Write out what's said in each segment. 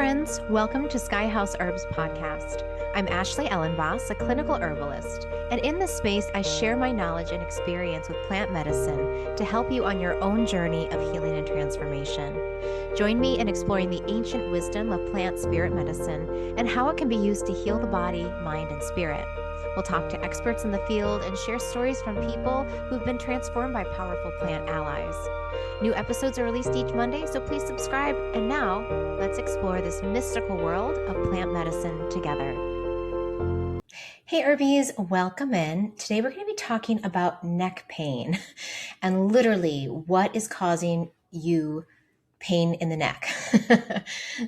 friends. Welcome to Sky House Herbs podcast. I'm Ashley Ellenboss, a clinical herbalist, and in this space, I share my knowledge and experience with plant medicine to help you on your own journey of healing and transformation. Join me in exploring the ancient wisdom of plant spirit medicine and how it can be used to heal the body, mind, and spirit. We'll talk to experts in the field and share stories from people who've been transformed by powerful plant allies. New episodes are released each Monday, so please subscribe. And now, let's explore this mystical world of plant medicine together. Hey Herbies, welcome in. Today we're going to be talking about neck pain and literally what is causing you pain in the neck.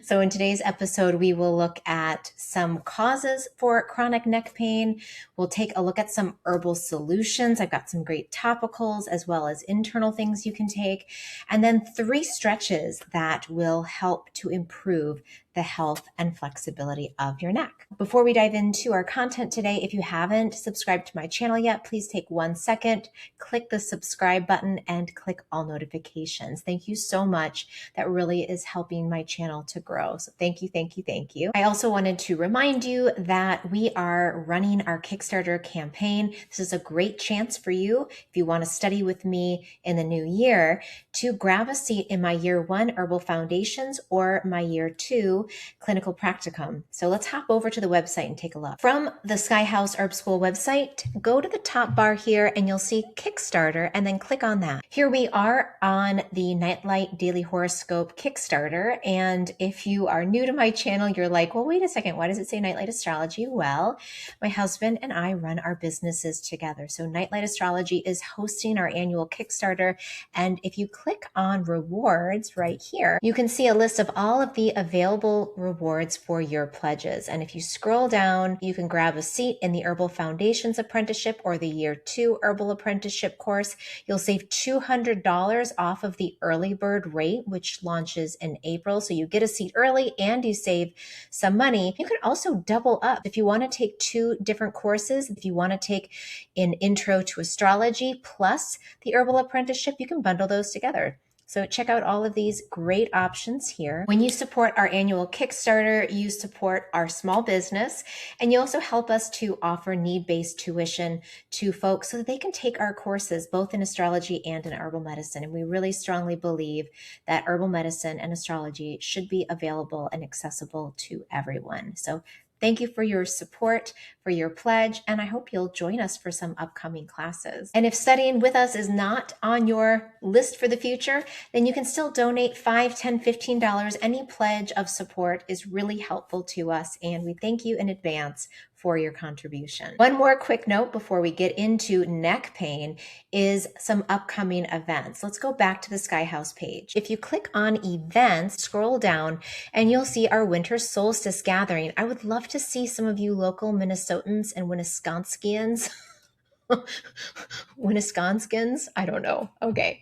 So in today's episode, we will look at some causes for chronic neck pain. We'll take a look at some herbal solutions. I've got some great topicals as well as internal things you can take. And then 3 stretches that will help to improve the health and flexibility of your neck. Before we dive into our content today, if you haven't subscribed to my channel yet, please take 1 second, click the subscribe button and click all notifications. Thank you so much. That really is helping my channel to grow. So thank you, thank you, thank you. I also wanted to remind you that we are running our Kickstarter campaign. This is a great chance for you, if you want to study with me in the new year, to grab a seat in my year 1 Herbal Foundations or my year 2 Clinical Practicum. So let's hop over to the website and take a look. From the Sky House Herb School website, go to the top bar here and you'll see Kickstarter and then click on that. Here we are on the Nightlight Daily Horoscope Kickstarter. And if you are new to my channel, you're like, well, wait a second, why does it say Nightlight Astrology? Well, my husband and I run our businesses together. So Nightlight Astrology is hosting our annual Kickstarter. And if you click on rewards right here, you can see a list of all of the available rewards for your pledges. And if you scroll down, you can grab a seat in the Herbal Foundations Apprenticeship or the Year 2 Herbal Apprenticeship course. You'll save $200 off of the early bird rate, which launches in April. So you get a seat early and you save some money. You can also double up if you want to take 2 different courses. If you want to take an Intro to Astrology plus the Herbal Apprenticeship, you can bundle those together. So check out all of these great options here. When you support our annual Kickstarter, you support our small business, and you also help us to offer need-based tuition to folks so that they can take our courses, both in astrology and in herbal medicine. And we really strongly believe that herbal medicine and astrology should be available and accessible to everyone. So thank you for your support, for your pledge, and I hope you'll join us for some upcoming classes. And if studying with us is not on your list for the future, then you can still donate $5, $10, $15. Any pledge of support is really helpful to us, and we thank you in advance for your contribution. One more quick note before we get into neck pain is some upcoming events. Let's go back to the Sky House page. If you click on events, scroll down and you'll see our winter solstice gathering. I would love to see some of you local Minnesotans and Wisconsians. Wisconsians? I don't know. Okay.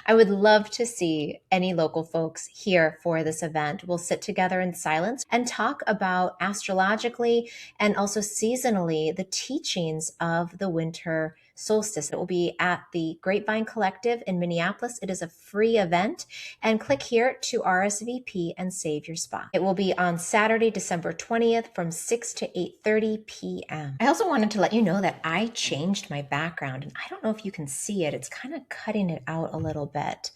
I would love to see any local folks here for this event. We'll sit together in silence and talk about astrologically and also seasonally the teachings of the winter solstice. It will be at the Grapevine Collective in Minneapolis. It is a free event, and click here to RSVP and save your spot. It will be on Saturday, December 20th from 6 to 8:30 p.m. I also wanted to let you know that I changed my background, and I don't know if you can see it. It's kind of cutting it out a little bit,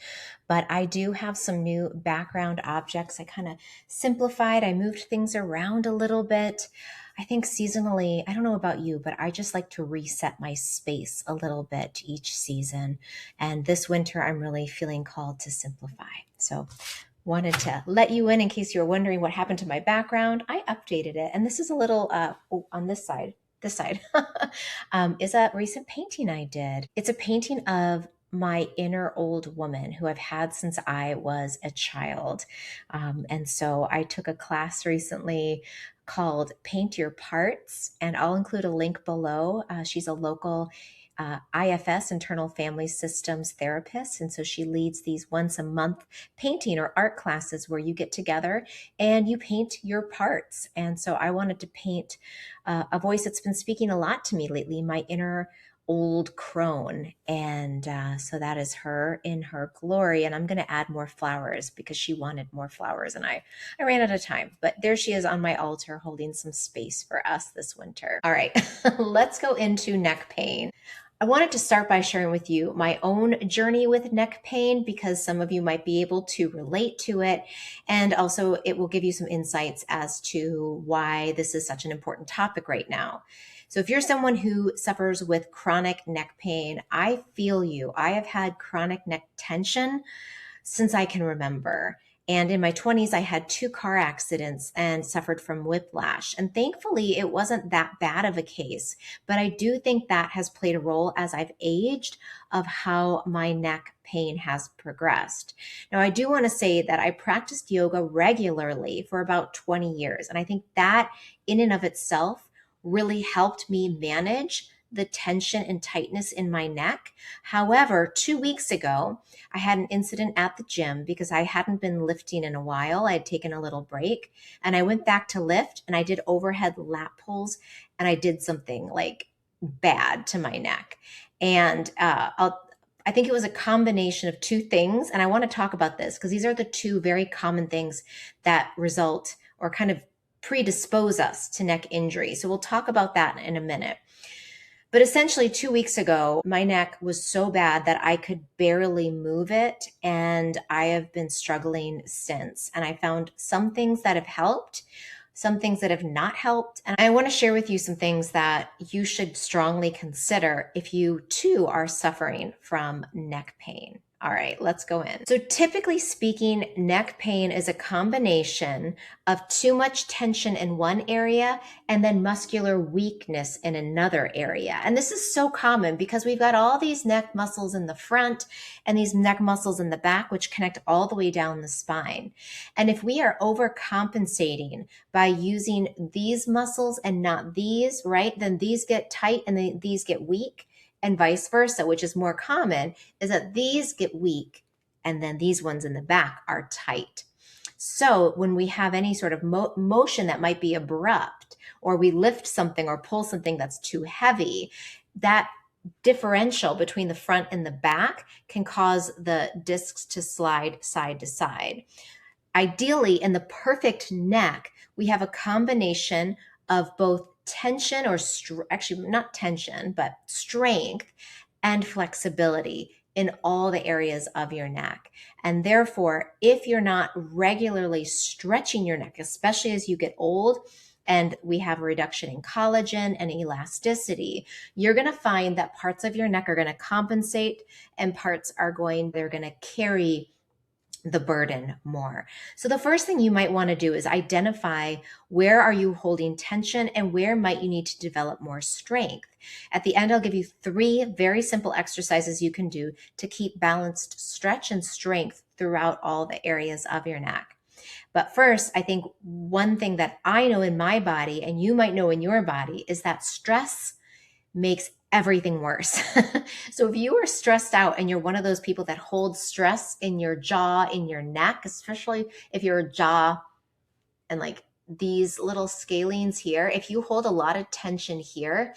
but I do have some new background objects. I kind of simplified. I moved things around a little bit. I think seasonally, I don't know about you, but I just like to reset my space a little bit each season. And this winter, I'm really feeling called to simplify. So wanted to let you in case you're wondering what happened to my background. I updated it. And this is a little, on this side is a recent painting I did. It's a painting of my inner old woman who I've had since I was a child. And so I took a class recently called Paint Your Parts, and I'll include a link below. She's a local IFS, Internal Family Systems therapist. And so she leads these once a month painting or art classes where you get together and you paint your parts. And so I wanted to paint a voice that's been speaking a lot to me lately, my inner old crone. And so that is her in her glory. And I'm going to add more flowers because she wanted more flowers and I ran out of time. But there she is on my altar holding some space for us this winter. All right, let's go into neck pain. I wanted to start by sharing with you my own journey with neck pain because some of you might be able to relate to it. And also it will give you some insights as to why this is such an important topic right now. So if you're someone who suffers with chronic neck pain, I feel you. I have had chronic neck tension since I can remember. And in my 20s, I had 2 car accidents and suffered from whiplash. And thankfully, it wasn't that bad of a case. But I do think that has played a role as I've aged of how my neck pain has progressed. Now, I do want to say that I practiced yoga regularly for about 20 years. And I think that in and of itself really helped me manage the tension and tightness in my neck. However, 2 weeks ago, I had an incident at the gym because I hadn't been lifting in a while. I had taken a little break and I went back to lift and I did overhead lat pulls and I did something like bad to my neck. And I think it was a combination of 2 things. And I want to talk about this because these are the 2 very common things that result or kind of predispose us to neck injury. So we'll talk about that in a minute. But essentially 2 weeks ago, my neck was so bad that I could barely move it. And I have been struggling since. And I found some things that have helped, some things that have not helped. And I want to share with you some things that you should strongly consider if you too are suffering from neck pain. All right, let's go in. So typically speaking, neck pain is a combination of too much tension in one area and then muscular weakness in another area. And this is so common because we've got all these neck muscles in the front and these neck muscles in the back, which connect all the way down the spine. And if we are overcompensating by using these muscles and not these, right, then these get tight and these get weak. And vice versa, which is more common, is that these get weak and then these ones in the back are tight. So when we have any sort of motion that might be abrupt, or we lift something or pull something that's too heavy, that differential between the front and the back can cause the discs to slide side to side. Ideally, in the perfect neck, we have a combination of both tension or actually not tension, but strength and flexibility in all the areas of your neck. And therefore, if you're not regularly stretching your neck, especially as you get old, and we have a reduction in collagen and elasticity, you're going to find that parts of your neck are going to compensate and parts they're going to carry the burden more. So the first thing you might want to do is identify where are you holding tension and where might you need to develop more strength. At the end, I'll give you 3 very simple exercises you can do to keep balanced stretch and strength throughout all the areas of your neck. But first, I think one thing that I know in my body and you might know in your body is that stress makes everything worse. So if you are stressed out and you're one of those people that holds stress in your jaw, in your neck, especially if your jaw and like these little scalenes here, if you hold a lot of tension here,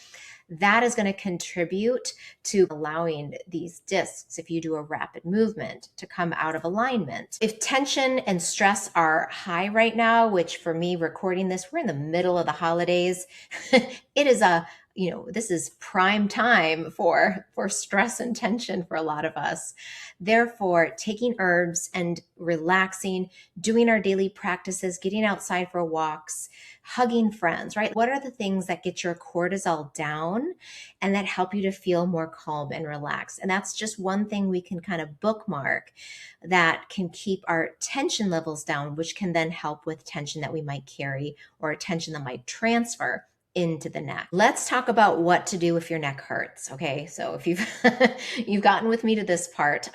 that is going to contribute to allowing these discs, if you do a rapid movement, to come out of alignment. If tension and stress are high right now, which for me recording this, we're in the middle of the holidays, it is this is prime time for stress and tension for a lot of us. Therefore, taking herbs and relaxing, doing our daily practices, getting outside for walks, hugging friends, right? What are the things that get your cortisol down and that help you to feel more calm and relaxed? And that's just one thing we can kind of bookmark that can keep our tension levels down, which can then help with tension that we might carry or tension that might transfer into the neck. Let's talk about what to do if your neck hurts. Okay, so if you've gotten with me to this part,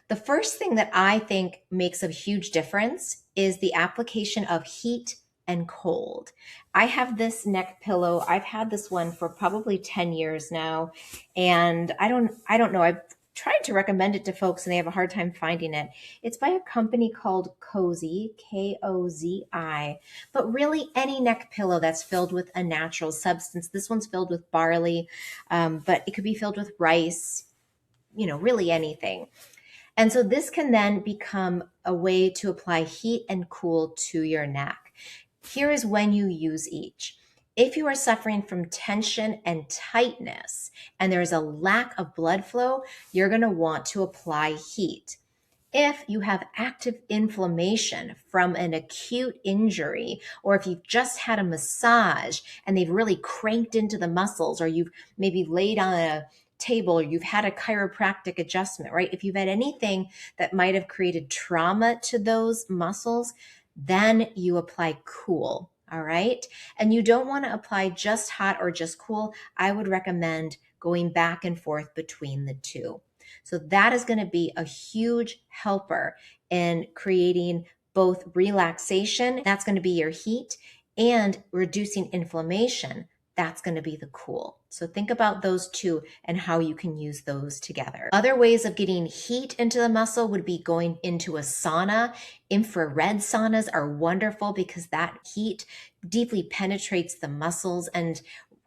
the first thing that I think makes a huge difference is the application of heat and cold. I have this neck pillow. I've had this one for probably 10 years now, and I don't know. tried to recommend it to folks and they have a hard time finding it. It's by a company called Cozy, Kozi, but really any neck pillow that's filled with a natural substance. This one's filled with barley, but it could be filled with rice, really anything. And so this can then become a way to apply heat and cool to your neck. Here is when you use each. If you are suffering from tension and tightness and there is a lack of blood flow, you're going to want to apply heat. If you have active inflammation from an acute injury, or if you've just had a massage and they've really cranked into the muscles, or you've maybe laid on a table, or you've had a chiropractic adjustment, right? If you've had anything that might have created trauma to those muscles, then you apply cool. All right. And you don't want to apply just hot or just cool. I would recommend going back and forth between the two. So that is going to be a huge helper in creating both relaxation, that's going to be your heat, and reducing inflammation, that's going to be the cool. So think about those two and how you can use those together. Other ways of getting heat into the muscle would be going into a sauna. Infrared saunas are wonderful because that heat deeply penetrates the muscles and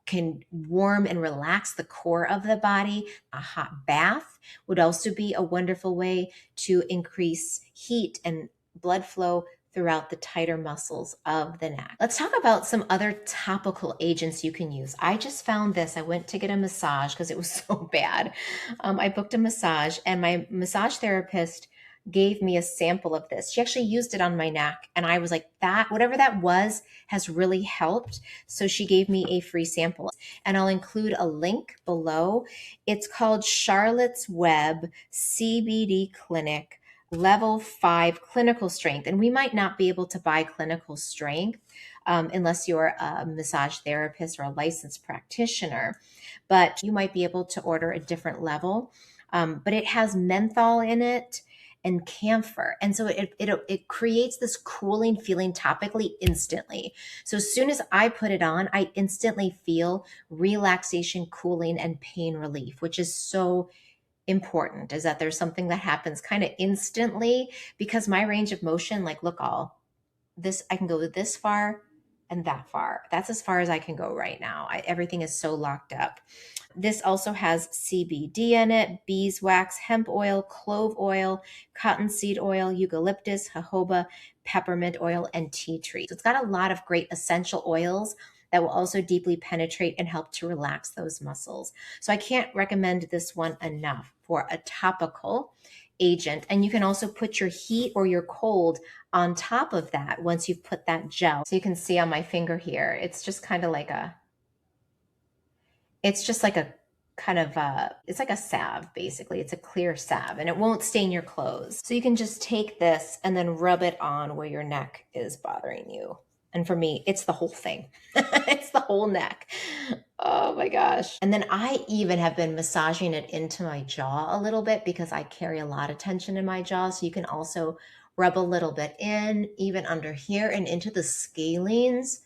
can warm and relax the core of the body. A hot bath would also be a wonderful way to increase heat and blood flow throughout the tighter muscles of the neck. Let's talk about some other topical agents you can use. I just found this. I went to get a massage because it was so bad. I booked a massage and my massage therapist gave me a sample of this. She actually used it on my neck and I was like, that, whatever that was, has really helped. So she gave me a free sample and I'll include a link below. It's called Charlotte's Web CBD Clinic Level 5 Clinical Strength. And we might not be able to buy clinical strength unless you're a massage therapist or a licensed practitioner, but you might be able to order a different level. But it has menthol in it and camphor. And so it creates this cooling feeling topically instantly. So as soon as I put it on, I instantly feel relaxation, cooling, and pain relief, which is so important, is that there's something that happens kind of instantly because my range of motion, like look all this, I can go this far and that far. That's as far as I can go right now. Everything is so locked up. This also has CBD in it, beeswax, hemp oil, clove oil, cottonseed oil, eucalyptus, jojoba, peppermint oil, and tea tree. So it's got a lot of great essential oils that will also deeply penetrate and help to relax those muscles. So I can't recommend this one enough for a topical agent. And you can also put your heat or your cold on top of that once you've put that gel. So you can see on my finger here, it's just kind of like it's like a salve, basically. It's a clear salve and it won't stain your clothes. So you can just take this and then rub it on where your neck is bothering you. And for me, it's the whole thing. It's the whole neck. Oh my gosh. And then I even have been massaging it into my jaw a little bit because I carry a lot of tension in my jaw. So you can also rub a little bit in, even under here and into the scalenes,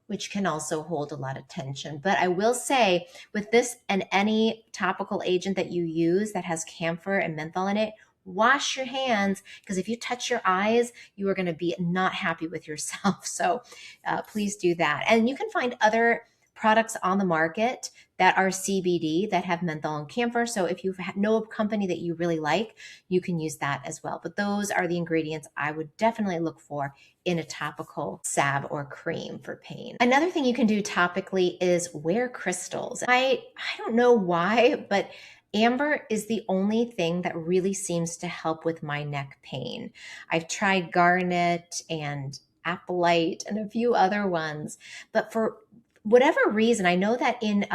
which can also hold a lot of tension. But I will say with this and any topical agent that you use that has camphor and menthol in it, wash your hands, because if you touch your eyes, you are going to be not happy with yourself. So please do that. And you can find other products on the market that are CBD that have menthol and camphor. So if you know a company that you really like, you can use that as well. But those are the ingredients I would definitely look for in a topical salve or cream for pain. Another thing you can do topically is wear crystals. I don't know why, but amber is the only thing that really seems to help with my neck pain. I've tried garnet and apatite and a few other ones, but for whatever reason, I know that in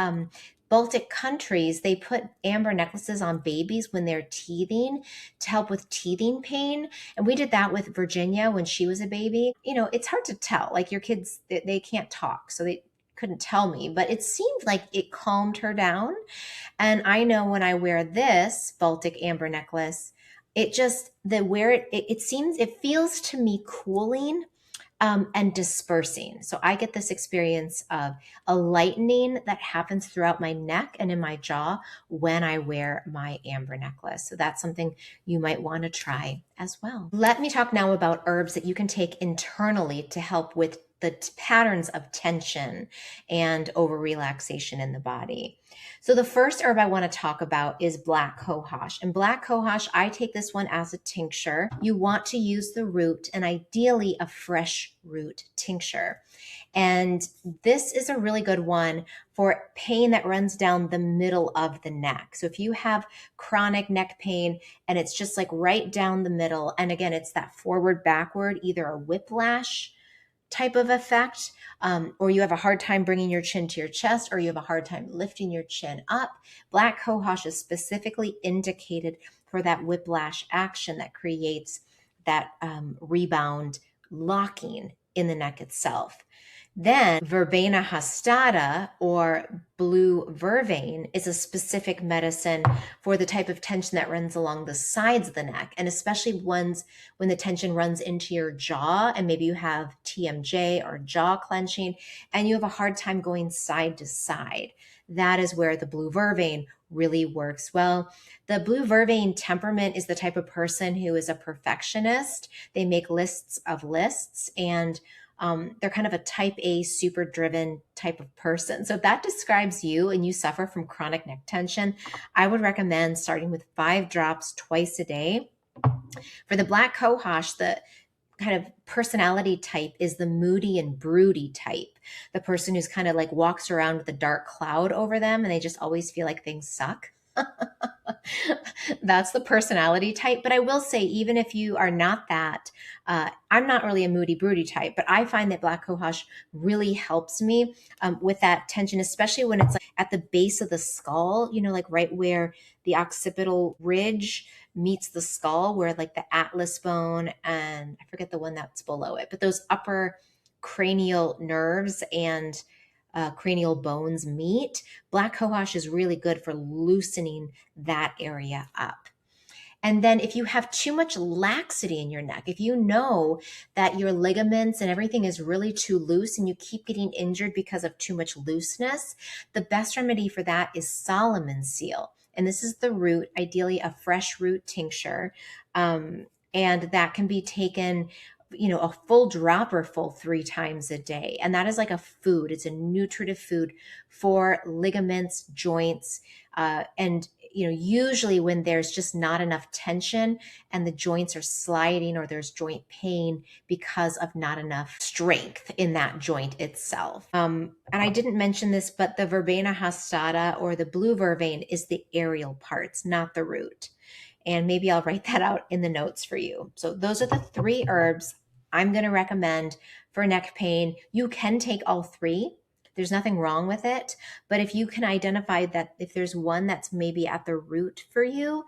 Baltic countries, they put amber necklaces on babies when they're teething to help with teething pain. And we did that with Virginia when she was a baby. You know, it's hard to tell. Like your kids, they can't talk, so they couldn't tell me, but it seemed like it calmed her down. And I know when I wear this Baltic amber necklace, it just, it feels to me cooling. and dispersing. So I get this experience of a lightening that happens throughout my neck and in my jaw when I wear my amber necklace. So that's something you might want to try as well. Let me talk now about herbs that you can take internally to help with the patterns of tension and over relaxation in the body. So the first herb I want to talk about is black cohosh. And black cohosh, I take this one as a tincture. You want to use the root and ideally a fresh root tincture. And this is a really good one for pain that runs down the middle of the neck. So if you have chronic neck pain and it's just like right down the middle, and again, it's that forward, backward, either a whiplash type of effect, or you have a hard time bringing your chin to your chest, or you have a hard time lifting your chin up, black cohosh is specifically indicated for that whiplash action that creates that rebound locking in the neck itself. Then verbena hastata, or blue vervain, is a specific medicine for the type of tension that runs along the sides of the neck, and especially ones when the tension runs into your jaw and maybe you have TMJ or jaw clenching and you have a hard time going side to side. That is where the blue vervain really works well. The blue vervain temperament is the type of person who is a perfectionist. They make lists of lists, and they're kind of a type A, super driven type of person. So if that describes you and you suffer from chronic neck tension, I would recommend starting with 5 drops twice a day. For the black cohosh, the kind of personality type is the moody and broody type. The person who's kind of like walks around with a dark cloud over them and they just always feel like things suck. That's the personality type. But I will say, even if you are not that, I'm not really a moody, broody type, but I find that black cohosh really helps me with that tension, especially when it's like at the base of the skull, you know, like right where the occipital ridge meets the skull, where like the atlas bone and I forget the one that's below it, but those upper cranial nerves and cranial bones meet. Black cohosh is really good for loosening that area up. And then if you have too much laxity in your neck, if you know that your ligaments and everything is really too loose and you keep getting injured because of too much looseness, the best remedy for that is Solomon seal. And this is the root, ideally a fresh root tincture. And that can be taken, you know, a full dropper full 3 times a day. And that is like a food. It's a nutritive food for ligaments, joints, and you know, usually when there's just not enough tension and the joints are sliding or there's joint pain because of not enough strength in that joint itself. And I didn't mention this, but the verbena hastata, or the blue vervain, is the aerial parts, not the root. And maybe I'll write that out in the notes for you. So those are the 3 herbs I'm going to recommend for neck pain. You can take all 3. There's nothing wrong with it. But if you can identify that if there's one that's maybe at the root for you,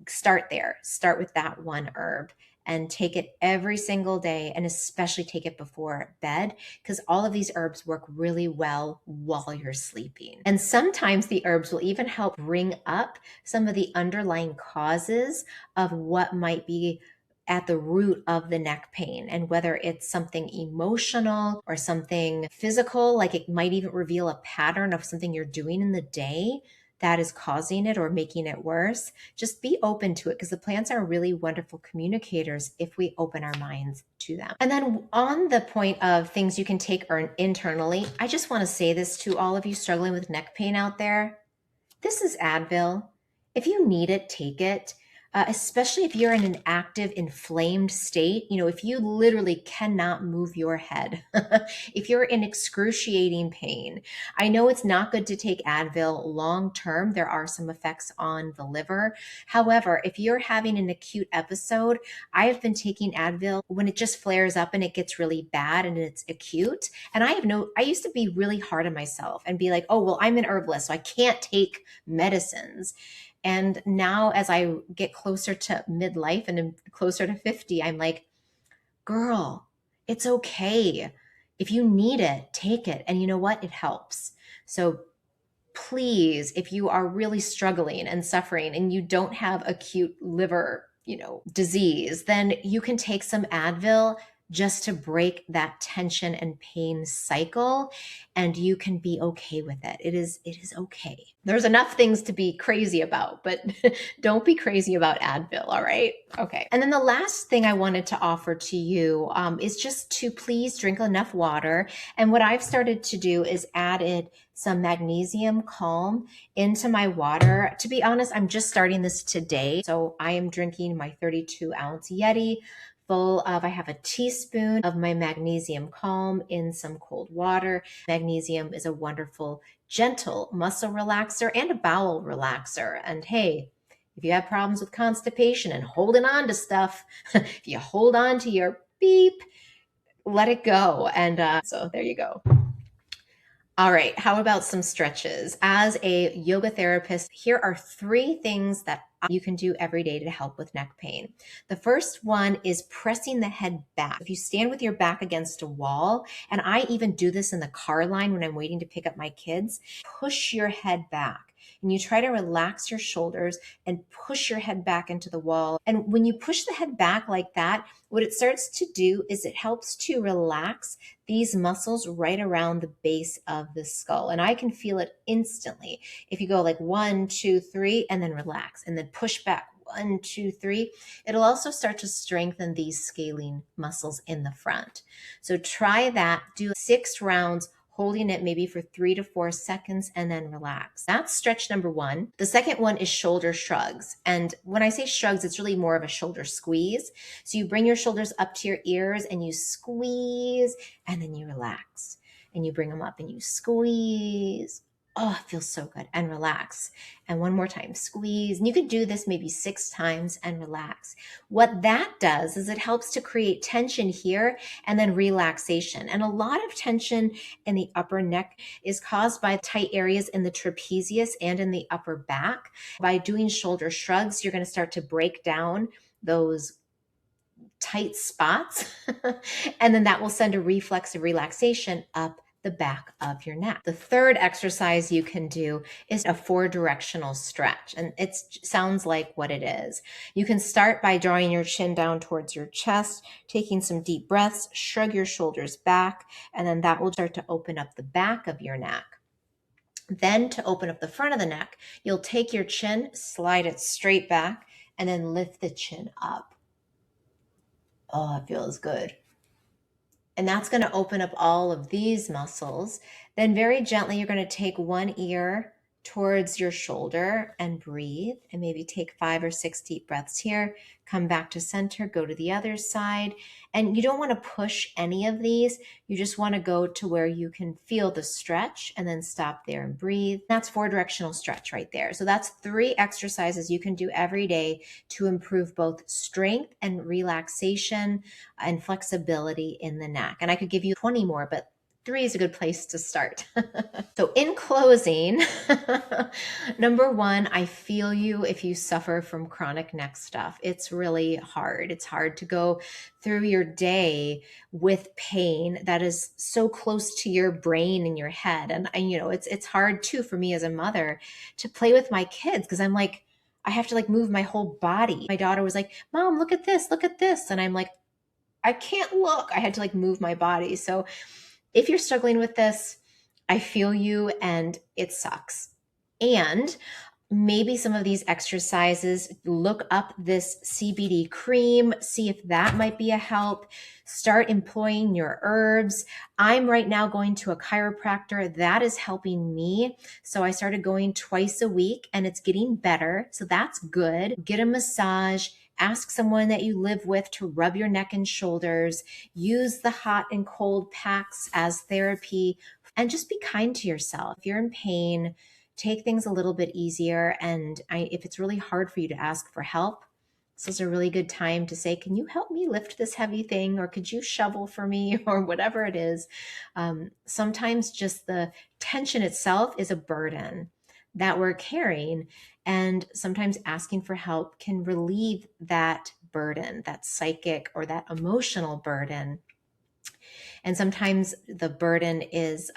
start there. Start with that one herb and take it every single day, and especially take it before bed, because all of these herbs work really well while you're sleeping. And sometimes the herbs will even help bring up some of the underlying causes of what might be at the root of the neck pain, and whether it's something emotional or something physical, like it might even reveal a pattern of something you're doing in the day that is causing it or making it worse. Just be open to it, because the plants are really wonderful communicators if we open our minds to them. And then on the point of things you can take internally, I just want to say this to all of you struggling with neck pain out there. This is Advil. If you need it, take it. Especially if you're in an active, inflamed state, you know, if you literally cannot move your head, if you're in excruciating pain. I know it's not good to take Advil long term. There are some effects on the liver. However, if you're having an acute episode, I have been taking Advil when it just flares up and it gets really bad and it's acute. And I used to be really hard on myself and be like, oh, well, I'm an herbalist, so I can't take medicines. And now as I get closer to midlife and closer to 50, I'm like, girl, it's okay. If you need it, take it. And you know what? It helps. So please, if you are really struggling and suffering and you don't have acute liver, disease, then you can take some Advil. just to break that tension and pain cycle, and you can be okay with it. It is okay. There's enough things to be crazy about, but don't be crazy about Advil, all right? Okay. And then the last thing I wanted to offer to you is just to please drink enough water. And what I've started to do is added some magnesium calm into my water. To be honest, I'm just starting this today. So I am drinking my 32-ounce Yeti full of, I have a teaspoon of my magnesium calm in some cold water. Magnesium is a wonderful, gentle muscle relaxer and a bowel relaxer. And hey, if you have problems with constipation and holding on to stuff, if you hold on to your beep, let it go. And so there you go. All right, how about some stretches? As a yoga therapist, here are 3 things that you can do every day to help with neck pain. The first one is pressing the head back. If you stand with your back against a wall, and I even do this in the car line when I'm waiting to pick up my kids, push your head back. And you try to relax your shoulders and push your head back into the wall. And when you push the head back like that, what it starts to do is it helps to relax these muscles right around the base of the skull. And I can feel it instantly. If you go like 1, 2, 3, and then relax, and then push back 1, 2, 3, it'll also start to strengthen these scaling muscles in the front. So try that. Do 6 rounds, holding it maybe for 3 to 4 seconds, and then relax. That's stretch number 1. The second one is shoulder shrugs. And when I say shrugs, it's really more of a shoulder squeeze. So you bring your shoulders up to your ears and you squeeze, and then you relax. And you bring them up and you squeeze. Oh, it feels so good. And relax. And one more time, squeeze. And you could do this maybe 6 times and relax. What that does is it helps to create tension here and then relaxation. And a lot of tension in the upper neck is caused by tight areas in the trapezius and in the upper back. By doing shoulder shrugs, you're going to start to break down those tight spots. And then that will send a reflex of relaxation up the back of your neck. The third exercise you can do is a 4-directional stretch. And it sounds like what it is. You can start by drawing your chin down towards your chest, taking some deep breaths, shrug your shoulders back, and then that will start to open up the back of your neck. Then to open up the front of the neck, you'll take your chin, slide it straight back, and then lift the chin up. Oh, it feels good. And that's going to open up all of these muscles. Then very gently, you're going to take one ear towards your shoulder and breathe, and maybe take 5 or 6 deep breaths here. Come back to center, go to the other side. And you don't want to push any of these. You just want to go to where you can feel the stretch and then stop there and breathe. That's 4-directional stretch right there. So that's 3 exercises you can do every day to improve both strength and relaxation and flexibility in the neck. And I could give you 20 more, but 3 is a good place to start. So in closing, number 1, I feel you if you suffer from chronic neck stuff. It's really hard. It's hard to go through your day with pain that is so close to your brain and your head. And you know, it's hard too for me as a mother to play with my kids, because I'm like, I have to like move my whole body. My daughter was like, "Mom, look at this, look at this." And I'm like, I can't look. I had to like move my body. So if you're struggling with this, I feel you and it sucks. And maybe some of these exercises, look up this CBD cream, see if that might be a help. Start employing your herbs. I'm right now going to a chiropractor. That is helping me. So I started going twice a week and it's getting better. So that's good. Get a massage. Ask someone that you live with to rub your neck and shoulders. Use the hot and cold packs as therapy, and just be kind to yourself. If you're in pain, take things a little bit easier. And if it's really hard for you to ask for help, this is a really good time to say, "Can you help me lift this heavy thing?" Or "Could you shovel for me?" Or whatever it is. Sometimes just the tension itself is a burden that we're carrying. And sometimes asking for help can relieve that burden, that psychic or that emotional burden. And sometimes the burden is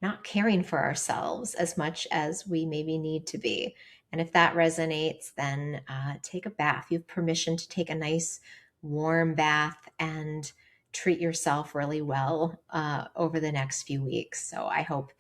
not caring for ourselves as much as we maybe need to be. And if that resonates, then take a bath. You have permission to take a nice warm bath and treat yourself really well over the next few weeks. So I hope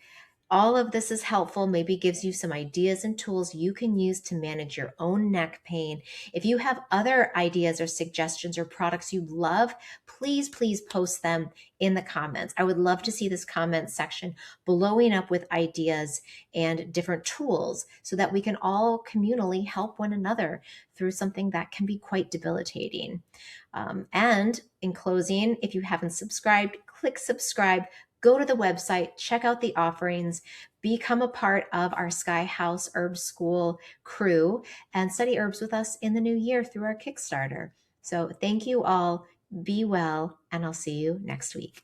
all of this is helpful, maybe gives you some ideas and tools you can use to manage your own neck pain. If you have other ideas or suggestions or products you love, please post them in the comments. I would love to see this comment section blowing up with ideas and different tools so that we can all communally help one another through something that can be quite debilitating. And in closing, if you haven't subscribed, click subscribe. Go to the website, check out the offerings, become a part of our Sky House Herb School crew, and study herbs with us in the new year through our Kickstarter. So thank you all. Be well, and I'll see you next week.